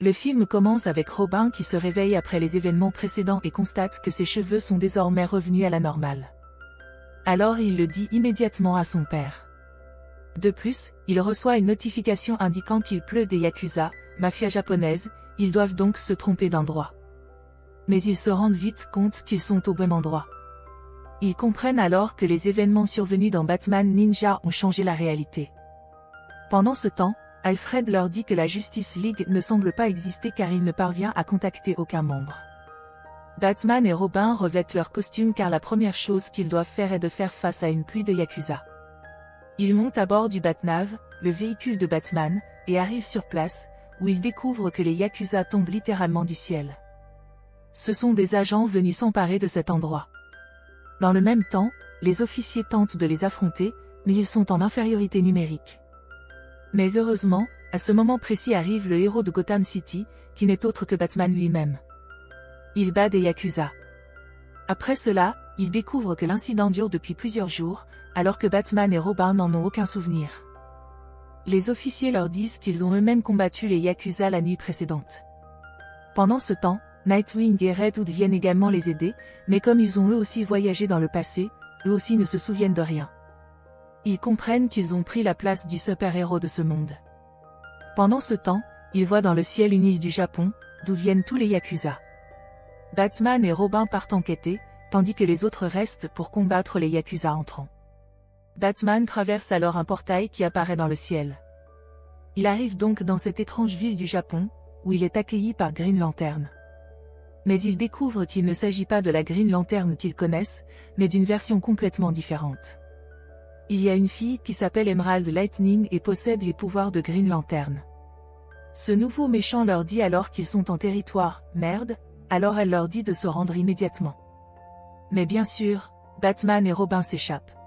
Le film commence avec Robin qui se réveille après les événements précédents et constate que ses cheveux sont désormais revenus à la normale. Alors il le dit immédiatement à son père. De plus, il reçoit une notification indiquant qu'il pleut des yakuza, mafia japonaise, ils doivent donc se tromper d'endroit. Mais ils se rendent vite compte qu'ils sont au bon endroit. Ils comprennent alors que les événements survenus dans Batman Ninja ont changé la réalité. Pendant ce temps, Alfred leur dit que la Justice League ne semble pas exister car il ne parvient à contacter aucun membre. Batman et Robin revêtent leurs costumes car la première chose qu'ils doivent faire est de faire face à une pluie de yakuza. Ils montent à bord du Batnav, le véhicule de Batman, et arrivent sur place, où ils découvrent que les yakuza tombent littéralement du ciel. Ce sont des agents venus s'emparer de cet endroit. Dans le même temps, les officiers tentent de les affronter, mais ils sont en infériorité numérique. Mais heureusement, à ce moment précis arrive le héros de Gotham City, qui n'est autre que Batman lui-même. Il bat des yakuza. Après cela, il découvre que l'incident dure depuis plusieurs jours, alors que Batman et Robin n'en ont aucun souvenir. Les officiers leur disent qu'ils ont eux-mêmes combattu les yakuza la nuit précédente. Pendant ce temps, Nightwing et Red Hood viennent également les aider, mais comme ils ont eux aussi voyagé dans le passé, eux aussi ne se souviennent de rien. Ils comprennent qu'ils ont pris la place du super-héros de ce monde. Pendant ce temps, ils voient dans le ciel une île du Japon, d'où viennent tous les yakuza. Batman et Robin partent enquêter, tandis que les autres restent pour combattre les yakuza entrants. Batman traverse alors un portail qui apparaît dans le ciel. Il arrive donc dans cette étrange ville du Japon, où il est accueilli par Green Lantern. Mais il découvre qu'il ne s'agit pas de la Green Lantern qu'ils connaissent, mais d'une version complètement différente. Il y a une fille qui s'appelle Emerald Lightning et possède les pouvoirs de Green Lantern. Ce nouveau méchant leur dit alors qu'ils sont en territoire « merde », alors elle leur dit de se rendre immédiatement. Mais bien sûr, Batman et Robin s'échappent.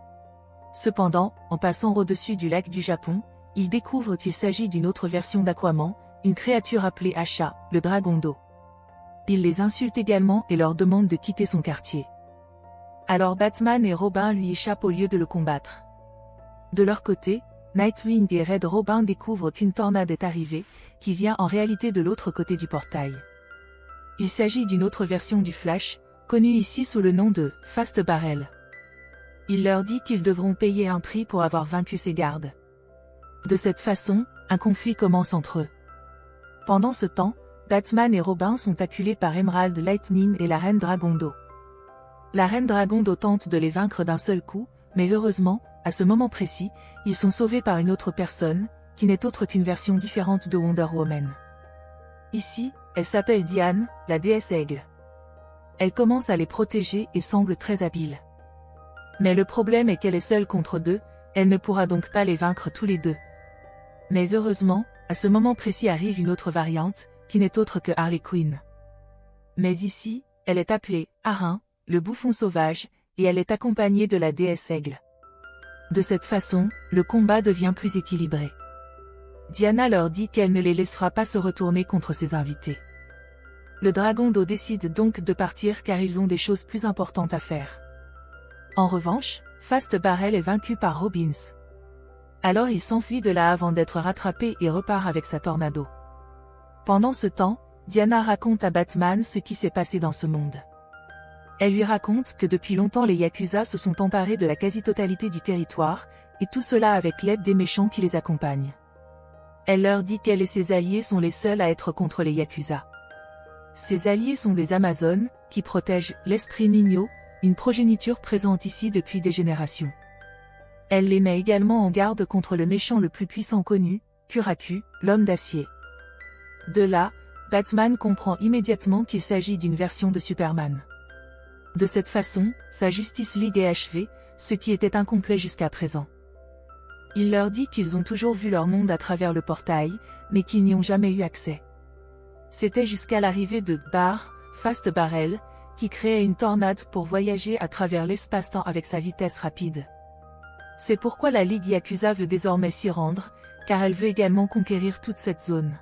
Cependant, en passant au-dessus du lac du Japon, ils découvrent qu'il s'agit d'une autre version d'Aquaman, une créature appelée Asha, le dragon d'eau. Il les insulte également et leur demande de quitter son quartier. Alors Batman et Robin lui échappent au lieu de le combattre. De leur côté, Nightwing et Red Robin découvrent qu'une tornade est arrivée, qui vient en réalité de l'autre côté du portail. Il s'agit d'une autre version du Flash, connue ici sous le nom de Fast Barrel. Il leur dit qu'ils devront payer un prix pour avoir vaincu ses gardes. De cette façon, un conflit commence entre eux. Pendant ce temps, Batman et Robin sont acculés par Emerald Lightning et la Reine Dragon d'eau. La Reine Dragon d'eau tente de les vaincre d'un seul coup, mais heureusement, à ce moment précis, ils sont sauvés par une autre personne, qui n'est autre qu'une version différente de Wonder Woman. Ici, elle s'appelle Diane, la déesse Aigle. Elle commence à les protéger et semble très habile. Mais le problème est qu'elle est seule contre deux, elle ne pourra donc pas les vaincre tous les deux. Mais heureusement, à ce moment précis arrive une autre variante, qui n'est autre que Harley Quinn. Mais ici, elle est appelée Arin, le bouffon sauvage, et elle est accompagnée de la déesse Aigle. De cette façon, le combat devient plus équilibré. Diana leur dit qu'elle ne les laissera pas se retourner contre ses invités. Le dragon d'eau décide donc de partir car ils ont des choses plus importantes à faire. En revanche, Fast Barrel est vaincu par Robbins. Alors il s'enfuit de là avant d'être rattrapé et repart avec sa tornado. Pendant ce temps, Diana raconte à Batman ce qui s'est passé dans ce monde. Elle lui raconte que depuis longtemps les Yakuza se sont emparés de la quasi-totalité du territoire, et tout cela avec l'aide des méchants qui les accompagnent. Elle leur dit qu'elle et ses alliés sont les seuls à être contre les Yakuza. Ses alliés sont des Amazones, qui protègent l'esprit Ninyo, une progéniture présente ici depuis des générations. Elle les met également en garde contre le méchant le plus puissant connu, Kuraku, l'homme d'acier. De là, Batman comprend immédiatement qu'il s'agit d'une version de Superman. De cette façon, sa Justice League est achevée, ce qui était incomplet jusqu'à présent. Il leur dit qu'ils ont toujours vu leur monde à travers le portail, mais qu'ils n'y ont jamais eu accès. C'était jusqu'à l'arrivée de Fast Barrel, qui créait une tornade pour voyager à travers l'espace-temps avec sa vitesse rapide. C'est pourquoi la Ligue Yakuza veut désormais s'y rendre, car elle veut également conquérir toute cette zone.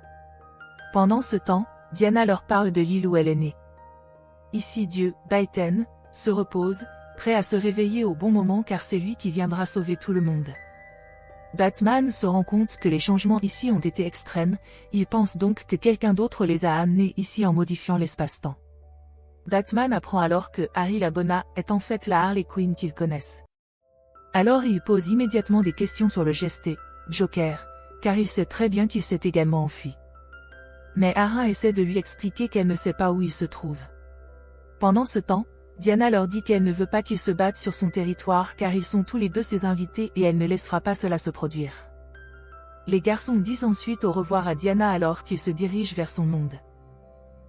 Pendant ce temps, Diana leur parle de l'île où elle est née. Ici Dieu, Baiten, se repose, prêt à se réveiller au bon moment car c'est lui qui viendra sauver tout le monde. Batman se rend compte que les changements ici ont été extrêmes, il pense donc que quelqu'un d'autre les a amenés ici en modifiant l'espace-temps. Batman apprend alors que Harry Labona est en fait la Harley Quinn qu'ils connaissent. Alors il pose immédiatement des questions sur le gesté, Joker, car il sait très bien qu'il s'est également enfui. Mais Harry essaie de lui expliquer qu'elle ne sait pas où il se trouve. Pendant ce temps, Diana leur dit qu'elle ne veut pas qu'ils se battent sur son territoire car ils sont tous les deux ses invités et elle ne laissera pas cela se produire. Les garçons disent ensuite au revoir à Diana alors qu'ils se dirigent vers son monde.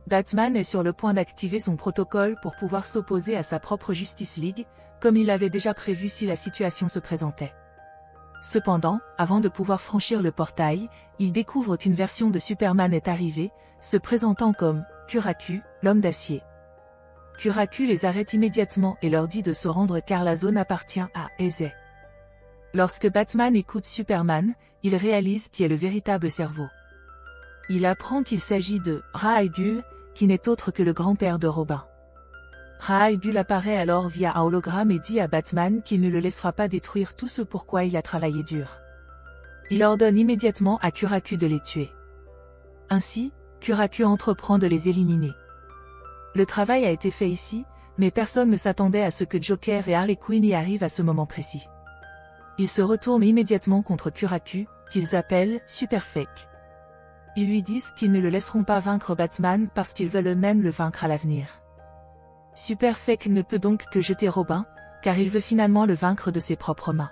Batman est sur le point d'activer son protocole pour pouvoir s'opposer à sa propre Justice League, comme il l'avait déjà prévu si la situation se présentait. Cependant, avant de pouvoir franchir le portail, il découvre qu'une version de Superman est arrivée, se présentant comme Kuraku, l'homme d'acier. Kuraku les arrête immédiatement et leur dit de se rendre car la zone appartient à Eze. Lorsque Batman écoute Superman, il réalise qui est le véritable cerveau. Il apprend qu'il s'agit de Ra's al Ghul, qui n'est autre que le grand-père de Robin. Ra's al Ghul apparaît alors via un hologramme et dit à Batman qu'il ne le laissera pas détruire tout ce pourquoi il a travaillé dur. Il ordonne immédiatement à Kuraku de les tuer. Ainsi, Kuraku entreprend de les éliminer. Le travail a été fait ici, mais personne ne s'attendait à ce que Joker et Harley Quinn y arrivent à ce moment précis. Ils se retournent immédiatement contre Kuraku, qu'ils appellent Superfake. Ils lui disent qu'ils ne le laisseront pas vaincre Batman parce qu'ils veulent eux-mêmes le vaincre à l'avenir. Superfake ne peut donc que jeter Robin, car il veut finalement le vaincre de ses propres mains.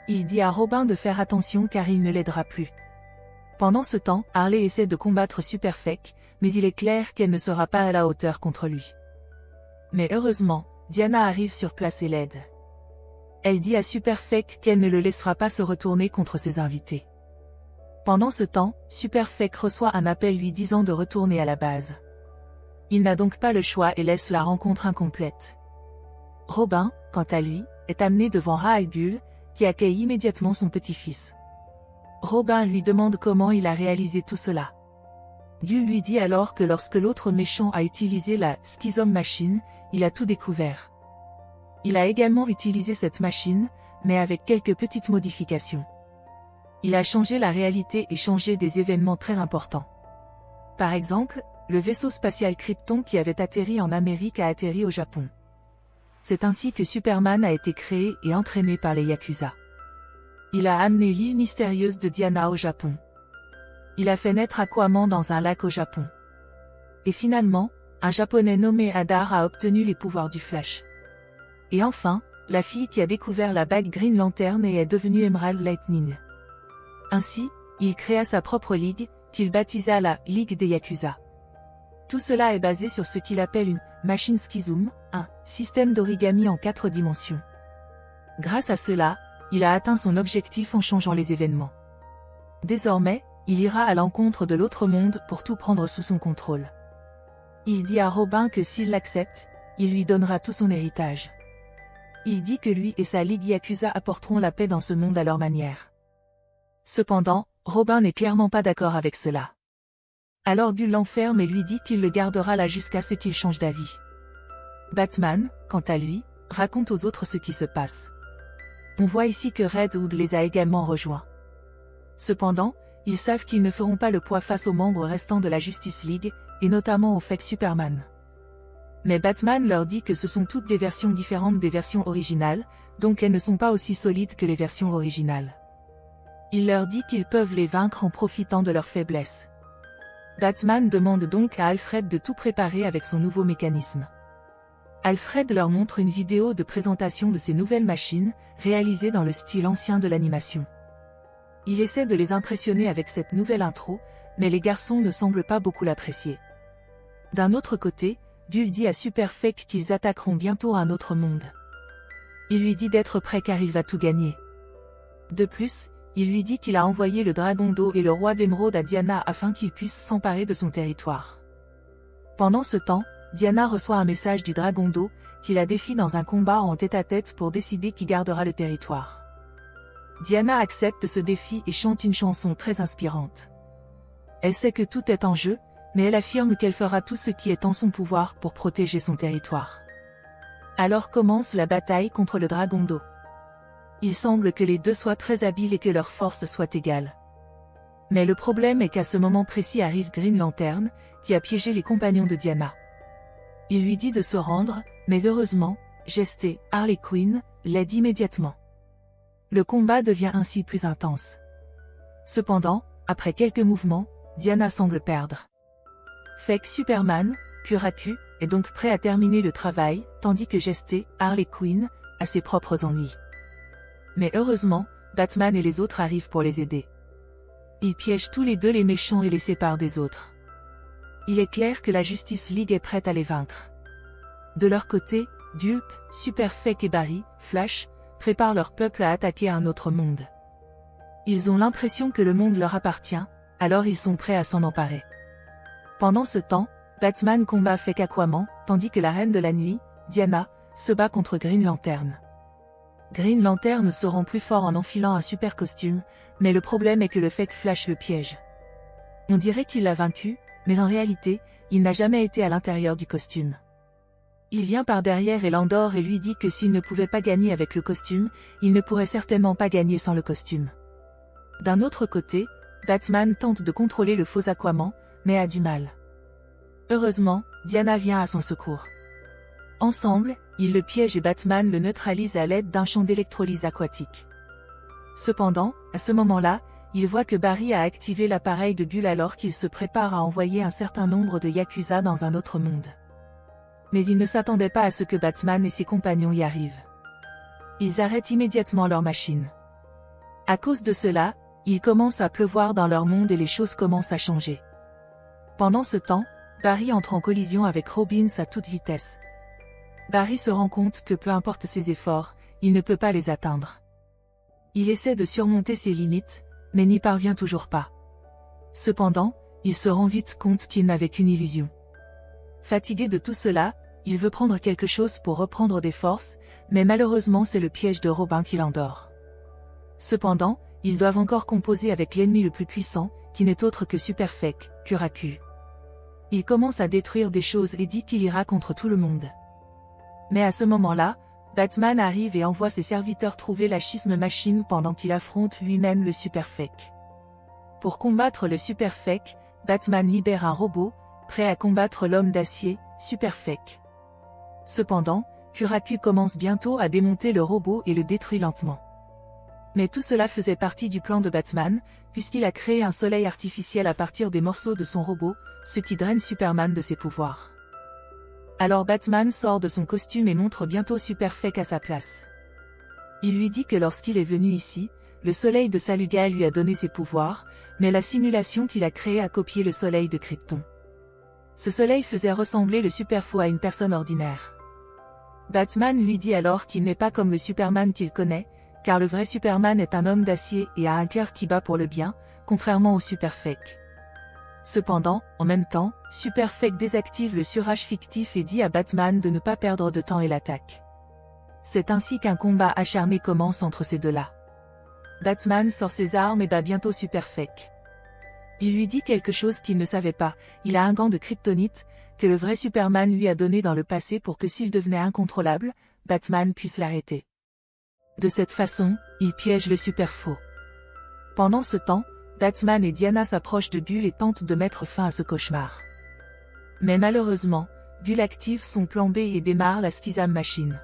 Il dit à Robin de faire attention car il ne l'aidera plus. Pendant ce temps, Harley essaie de combattre Superfake, mais il est clair qu'elle ne sera pas à la hauteur contre lui. Mais heureusement, Diana arrive sur place et l'aide. Elle dit à Superfake qu'elle ne le laissera pas se retourner contre ses invités. Pendant ce temps, Superfake reçoit un appel lui disant de retourner à la base. Il n'a donc pas le choix et laisse la rencontre incomplète. Robin, quant à lui, est amené devant Ra's al Ghul, qui accueille immédiatement son petit-fils. Robin lui demande comment il a réalisé tout cela. Ghul lui dit alors que lorsque l'autre méchant a utilisé la Schism Machine, il a tout découvert. Il a également utilisé cette machine, mais avec quelques petites modifications. Il a changé la réalité et changé des événements très importants. Par exemple, le vaisseau spatial Krypton qui avait atterri en Amérique a atterri au Japon. C'est ainsi que Superman a été créé et entraîné par les Yakuza. Il a amené l'île mystérieuse de Diana au Japon. Il a fait naître Aquaman dans un lac au Japon. Et finalement, un Japonais nommé Hadar a obtenu les pouvoirs du Flash. Et enfin, la fille qui a découvert la bague Green Lantern et est devenue Emerald Lightning. Ainsi, il créa sa propre ligue, qu'il baptisa la Ligue des Yakuza. Tout cela est basé sur ce qu'il appelle une Machine Schism, un système d'origami en 4 dimensions. Grâce à cela, il a atteint son objectif en changeant les événements. Désormais, il ira à l'encontre de l'autre monde pour tout prendre sous son contrôle. Il dit à Robin que s'il l'accepte, il lui donnera tout son héritage. Il dit que lui et sa Ligue Yakuza apporteront la paix dans ce monde à leur manière. Cependant, Robin n'est clairement pas d'accord avec cela. Alors Ghul l'enferme et lui dit qu'il le gardera là jusqu'à ce qu'il change d'avis. Batman, quant à lui, raconte aux autres ce qui se passe. On voit ici que Red Hood les a également rejoints. Cependant, ils savent qu'ils ne feront pas le poids face aux membres restants de la Justice League, et notamment au fake Superman. Mais Batman leur dit que ce sont toutes des versions différentes des versions originales, donc elles ne sont pas aussi solides que les versions originales. Il leur dit qu'ils peuvent les vaincre en profitant de leurs faiblesses. Batman demande donc à Alfred de tout préparer avec son nouveau mécanisme. Alfred leur montre une vidéo de présentation de ces nouvelles machines, réalisées dans le style ancien de l'animation. Il essaie de les impressionner avec cette nouvelle intro, mais les garçons ne semblent pas beaucoup l'apprécier. D'un autre côté, Ghul dit à Superfake qu'ils attaqueront bientôt un autre monde. Il lui dit d'être prêt car il va tout gagner. De plus, il lui dit qu'il a envoyé le Dragon d'eau et le roi d'émeraude à Diana afin qu'ils puissent s'emparer de son territoire. Pendant ce temps, Diana reçoit un message du Dragon d'eau, qui la défie dans un combat en tête-à-tête pour décider qui gardera le territoire. Diana accepte ce défi et chante une chanson très inspirante. Elle sait que tout est en jeu, mais elle affirme qu'elle fera tout ce qui est en son pouvoir pour protéger son territoire. Alors commence la bataille contre le Dragon d'eau. Il semble que les deux soient très habiles et que leurs forces soient égales. Mais le problème est qu'à ce moment précis arrive Green Lantern, qui a piégé les compagnons de Diana. Il lui dit de se rendre, mais heureusement, Geste et Harley Quinn l'aident immédiatement. Le combat devient ainsi plus intense. Cependant, après quelques mouvements, Diana semble perdre. Fait que Superman, Kuraku, est donc prêt à terminer le travail, tandis que Geste, Harley Quinn, a ses propres ennuis. Mais heureusement, Batman et les autres arrivent pour les aider. Ils piègent tous les deux les méchants et les séparent des autres. Il est clair que la Justice League est prête à les vaincre. De leur côté, Bulk, Superfect et Barry, Flash, préparent leur peuple à attaquer un autre monde. Ils ont l'impression que le monde leur appartient, alors ils sont prêts à s'en emparer. Pendant ce temps, Batman combat Fake Aquaman, tandis que la Reine de la Nuit, Diana, se bat contre Green Lantern. Green Lantern se rend plus fort en enfilant un super costume, mais le problème est que le Fake Flash le piège. On dirait qu'il l'a vaincu, mais en réalité, il n'a jamais été à l'intérieur du costume. Il vient par derrière et l'endort et lui dit que s'il ne pouvait pas gagner avec le costume, il ne pourrait certainement pas gagner sans le costume. D'un autre côté, Batman tente de contrôler le faux Aquaman, mais a du mal. Heureusement, Diana vient à son secours. Ensemble, ils le piègent et Batman le neutralise à l'aide d'un champ d'électrolyse aquatique. Cependant, à ce moment-là, il voit que Barry a activé l'appareil de Bull alors qu'il se prépare à envoyer un certain nombre de Yakuza dans un autre monde. Mais il ne s'attendait pas à ce que Batman et ses compagnons y arrivent. Ils arrêtent immédiatement leur machine. À cause de cela, il commence à pleuvoir dans leur monde et les choses commencent à changer. Pendant ce temps, Barry entre en collision avec Robin à toute vitesse. Barry se rend compte que peu importe ses efforts, il ne peut pas les atteindre. Il essaie de surmonter ses limites, mais n'y parvient toujours pas. Cependant, il se rend vite compte qu'il n'avait qu'une illusion. Fatigué de tout cela, il veut prendre quelque chose pour reprendre des forces, mais malheureusement c'est le piège de Robin qui l'endort. Cependant, ils doivent encore composer avec l'ennemi le plus puissant, qui n'est autre que Superfect, Kuraku. Il commence à détruire des choses et dit qu'il ira contre tout le monde. Mais à ce moment-là, Batman arrive et envoie ses serviteurs trouver la schisme machine pendant qu'il affronte lui-même le Superfect. Pour combattre le Superfect, Batman libère un robot, prêt à combattre l'homme d'acier, Superfect. Cependant, Kuraku commence bientôt à démonter le robot et le détruit lentement. Mais tout cela faisait partie du plan de Batman, puisqu'il a créé un soleil artificiel à partir des morceaux de son robot, ce qui draine Superman de ses pouvoirs. Alors Batman sort de son costume et montre bientôt Superfect à sa place. Il lui dit que lorsqu'il est venu ici, le soleil de Saluga lui a donné ses pouvoirs, mais la simulation qu'il a créée a copié le soleil de Krypton. Ce soleil faisait ressembler le Superfaux à une personne ordinaire. Batman lui dit alors qu'il n'est pas comme le Superman qu'il connaît, car le vrai Superman est un homme d'acier et a un cœur qui bat pour le bien, contrairement au Superfect. Cependant, en même temps, Superfect désactive le surage fictif et dit à Batman de ne pas perdre de temps et l'attaque. C'est ainsi qu'un combat acharné commence entre ces deux-là. Batman sort ses armes et bat bientôt Superfect. Il lui dit quelque chose qu'il ne savait pas, il a un gant de kryptonite, que le vrai Superman lui a donné dans le passé pour que s'il devenait incontrôlable, Batman puisse l'arrêter. De cette façon, il piège le Superfaux. Pendant ce temps, Batman et Diana s'approchent de Bull et tentent de mettre fin à ce cauchemar. Mais malheureusement, Bull active son plan B et démarre la Schism Machine.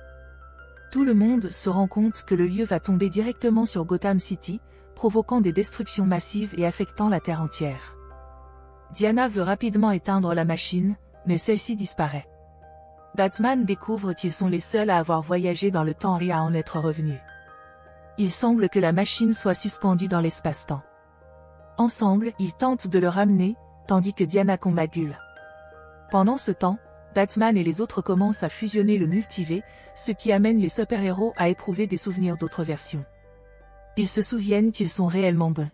Tout le monde se rend compte que le lieu va tomber directement sur Gotham City, provoquant des destructions massives et affectant la Terre entière. Diana veut rapidement éteindre la machine, mais celle-ci disparaît. Batman découvre qu'ils sont les seuls à avoir voyagé dans le temps et à en être revenus. Il semble que la machine soit suspendue dans l'espace-temps. Ensemble, ils tentent de le ramener, tandis que Diana combat Bull. Pendant ce temps, Batman et les autres commencent à fusionner le multivers, ce qui amène les super-héros à éprouver des souvenirs d'autres versions. Ils se souviennent qu'ils sont réellement bons.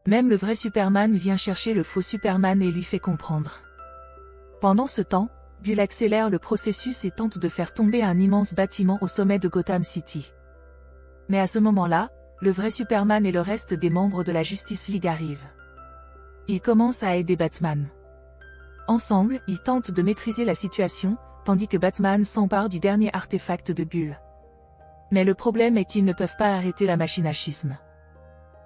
Même le vrai Superman vient chercher le faux Superman et lui fait comprendre. Pendant ce temps, Bull accélère le processus et tente de faire tomber un immense bâtiment au sommet de Gotham City. Mais à ce moment-là, le vrai Superman et le reste des membres de la Justice League arrivent. Ils commencent à aider Batman. Ensemble, ils tentent de maîtriser la situation, tandis que Batman s'empare du dernier artefact de Bull. Mais le problème est qu'ils ne peuvent pas arrêter la machine à schisme.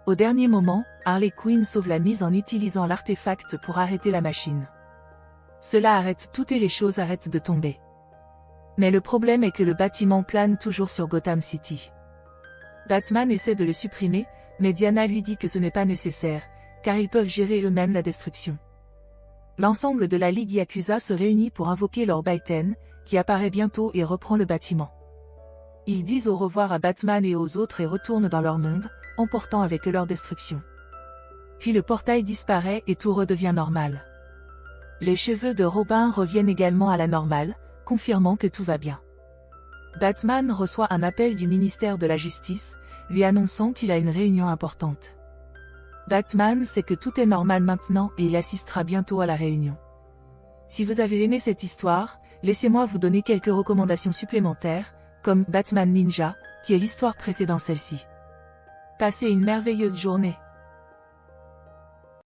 Au dernier moment, Harley Quinn sauve la mise en utilisant l'artefact pour arrêter la machine. Cela arrête tout et les choses arrêtent de tomber. Mais le problème est que le bâtiment plane toujours sur Gotham City. Batman essaie de le supprimer, mais Diana lui dit que ce n'est pas nécessaire, car ils peuvent gérer eux-mêmes la destruction. L'ensemble de la Ligue Yakuza se réunit pour invoquer Lord Baiten, qui apparaît bientôt et reprend le bâtiment. Ils disent au revoir à Batman et aux autres et retournent dans leur monde, emportant avec eux leur destruction. Puis le portail disparaît et tout redevient normal. Les cheveux de Robin reviennent également à la normale, confirmant que tout va bien. Batman reçoit un appel du ministère de la Justice, lui annonçant qu'il a une réunion importante. Batman sait que tout est normal maintenant et il assistera bientôt à la réunion. Si vous avez aimé cette histoire, laissez-moi vous donner quelques recommandations supplémentaires, comme Batman Ninja, qui est l'histoire précédant celle-ci. Passez une merveilleuse journée.